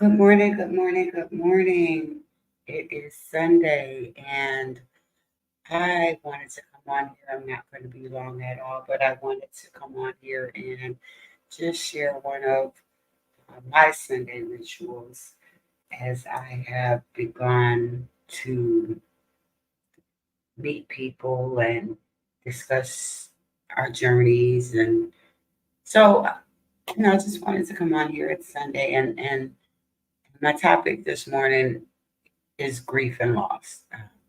Good morning, good morning, good morning. It is Sunday, and I wanted to come on here. I'm not going to be long at all, but I wanted to come on here and just share one of my Sunday rituals as I have begun to meet people and discuss our journeys. And so, I just wanted to come on here. It's Sunday, and my topic this morning is grief and loss,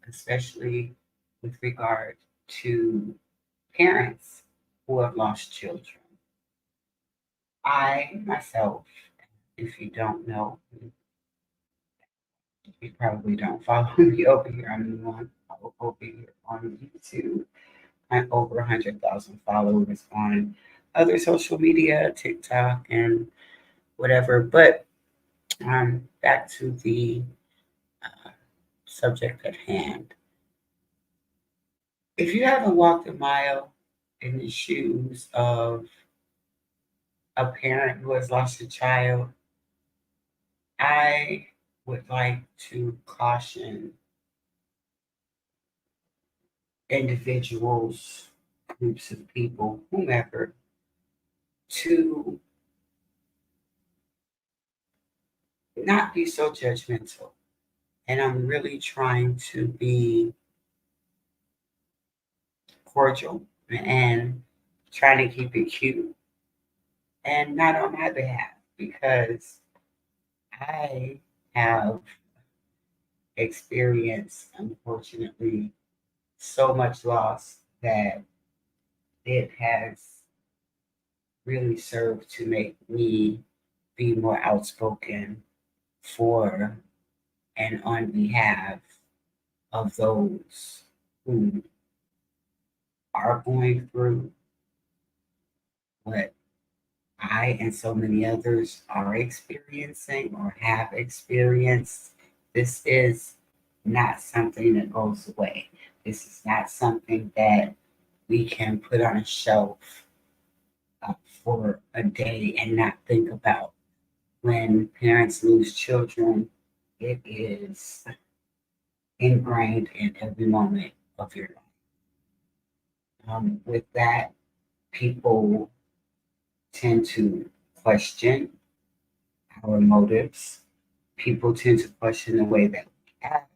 especially with regard to parents who have lost children. I myself, if you don't know, you probably don't follow me over here. I'm over here on YouTube. I'm over 100,000 followers on other social media, TikTok, and whatever. But back to the uh, subject at hand. If you haven't walked a mile in the shoes of a parent who has lost a child, I would like to caution individuals, groups of people, whomever, to not be so judgmental. And I'm really trying to be cordial and trying to keep it cute and not on my behalf because I have experienced, unfortunately, so much loss that it has really served to make me be more outspoken for and on behalf of those who are going through what I and so many others are experiencing or have experienced. This is not something that goes away. This is not something that we can put on a shelf uh, for a day and not think about. When parents lose children, it is ingrained in every moment of your life. With that, people tend to question our motives. People tend to question the way that we act,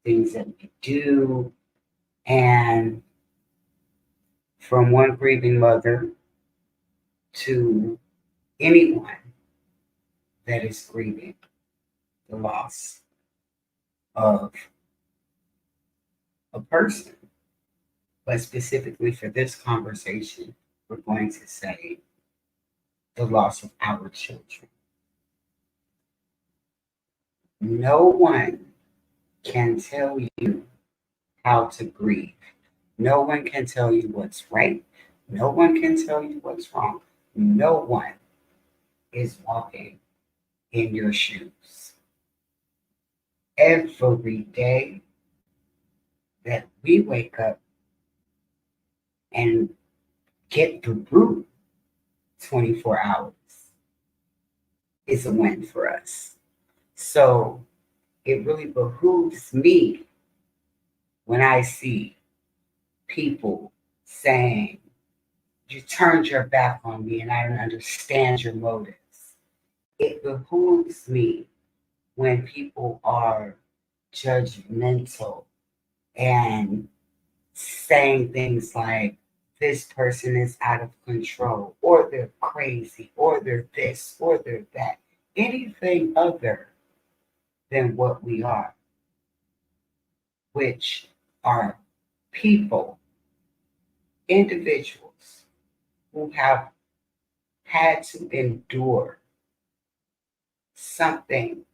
things that we do. And from one grieving mother to anyone that is grieving the loss of a person, but specifically for this conversation, we're going to say the loss of our children. No one can tell you how to grieve. No one can tell you what's right. No one can tell you what's wrong. No one is walking in your shoes. Every day that we wake up and get through 24 hours is a win for us. So it really behooves me when I see people saying, "You turned your back on me and I don't understand your motives." It behooves me when people are judgmental and saying things like, "This person is out of control," or "they're crazy," or "they're this," or "they're that." Anything other than what we are, which are people, individuals who have had to endure something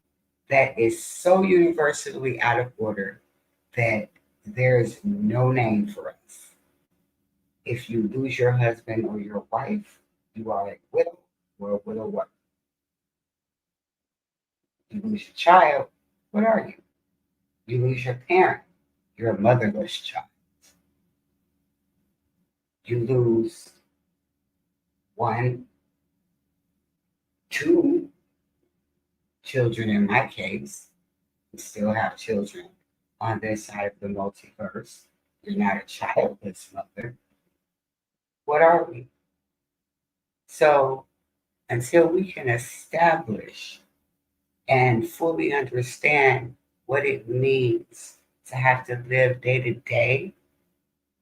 that is so universally out of order that there is no name for us. If you lose your husband or your wife, you are a widow or a widower. You lose your child, what are you? You lose your parent, you're a motherless child. You lose one, two children in my case. We still have children on this side of the multiverse. You're not a childless mother. What are we? So until we can establish and fully understand what it means to have to live day to day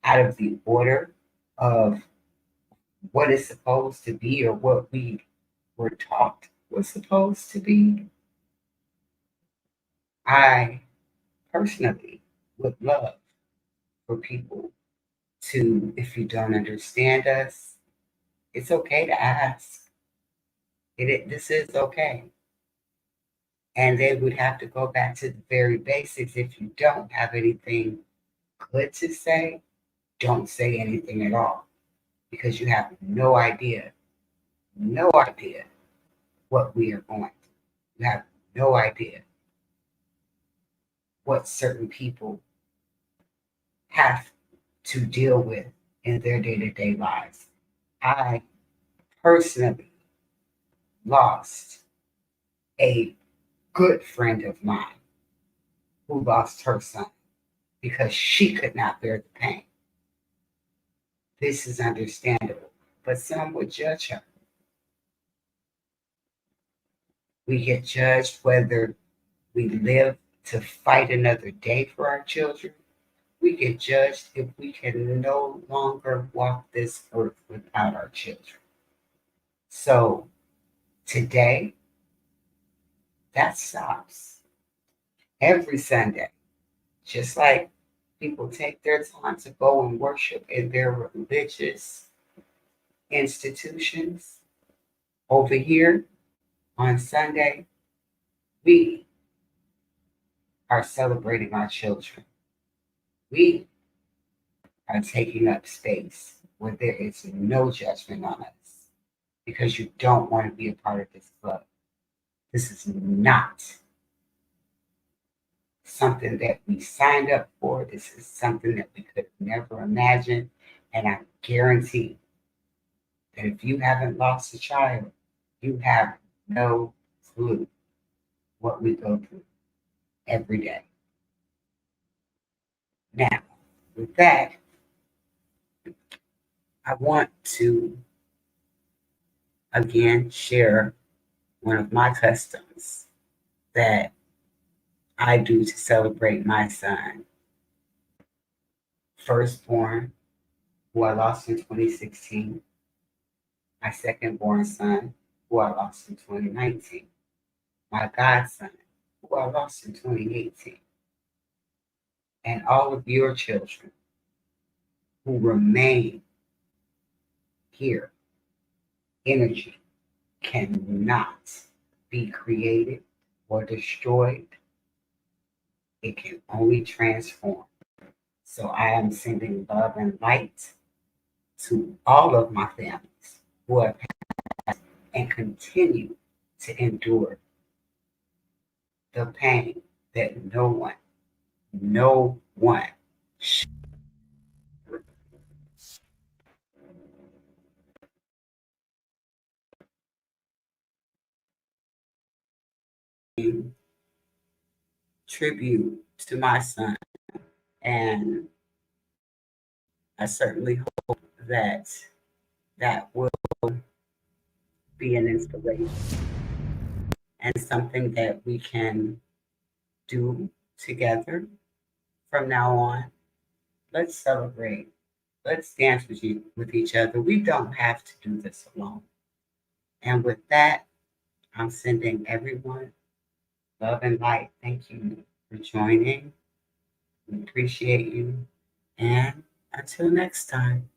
out of the order of what is supposed to be or what we were taught was supposed to be, I personally would love for people to, if you don't understand us, it's okay to ask. This is okay. And they would have to go back to the very basics. If you don't have anything good to say, don't say anything at all because you have no idea what we are going through. You have no idea what certain people have to deal with in their day to day lives. I personally lost a good friend of mine who lost her son because she could not bear the pain. This is understandable, but some would judge her. We get judged whether we live to fight another day for our children. We get judged if we can no longer walk this earth without our children. So today, that stops every Sunday. Just like people take their time to go and worship in their religious institutions, over here on Sunday, we are celebrating our children. We are taking up space where there is no judgment on us because you don't want to be a part of this club. This is not something that we signed up for. This is something that we could never imagine. And I guarantee that if you haven't lost a child, you have no clue what we go through every day. Now, with that, I want to again share one of my customs that I do to celebrate my son, firstborn, who I lost in 2016, my second-born son, who I lost in 2019, my godson, who I lost in 2018, and all of your children who remain here. Energy cannot be created or destroyed. It can only transform. So I am sending love and light to all of my families who have had and continue to endure the pain that no one should tribute to my son. And I certainly hope that that will be an inspiration and something that we can do together from now on. Let's celebrate. Let's dance with each other. We don't have to do this alone. And with that, I'm sending everyone love and light. Thank you for joining. We appreciate you. And until next time.